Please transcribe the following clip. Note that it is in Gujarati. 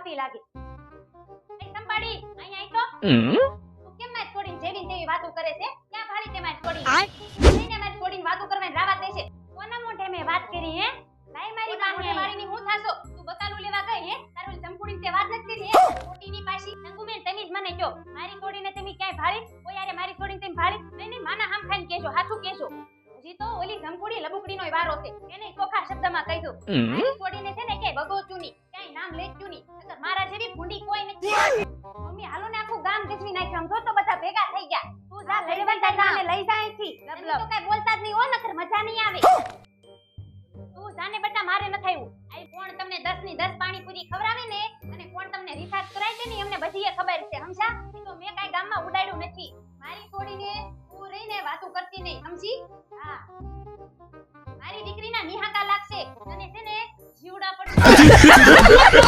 આવતી લાગે. એ સંભાળી અહીંયા આઈ તો તું કેમ મારી છોડીને જેવી તેવી વાતો કરે છે? ક્યાં ભાળી તે મારી છોડી? નહીં મારી છોડીને વાતો કરવાની રાવા દે છે. કોના મોઢે મેં વાત કરી હે? લાઈ મારી પાસે વાળીની હું થાસો? તું બકાલું લેવા ગઈ હે? તારું જમકુડીને તે વાત નથી કરી હે? છોડીની પાછી નંગુમેન તમે જ મને કહો. મારી છોડીને તમે ક્યાંય ભાળી? કોઈ યારે મારી છોડીને તમે ભાળી? નહીં માના હામ ખાઈને કહેજો, હાચું કહેજો. હજી તો ઓલી જમકુડી લબુકડીનો વારો છે. એને ચોખા શબ્દમાં કહી દો. મારી છોડીને છે ને ક્યાંય ભગોચું નહીં, ક્યાંય નામ લેચ્યું નહીં. નકર મારા જેવી ભૂંડી કોઈ નથી. મમ્મી હાલો ને આખું ગામ ગજવી નાખ્યું. આમ જો તો બધા ભેગા થઈ ગયા. તું જા લઈ જા જાને લઈ જા અહીંથી. તમે તો કઈ બોલતા જ નહીં હો, નકર મજા નહીં આવે. તું જાને બેટા, મારે ન થાયું. આ કોણ તમને 10 ની 10 પાણીપુરી ખવરાવે ને અને કોણ તમને રિસાર્ચ કરાય છે ને એમને બધી એ ખબર છે. સમજા? તો મેં કાઈ ગામમાં ઉડાડ્યું નથી. મારી છોડીને તું રહીને વાતો કરતી નહીં, સમજી? હા, મારી દીકરીના નિહાકા લાગશે અને છે ને જીવડા પડશે.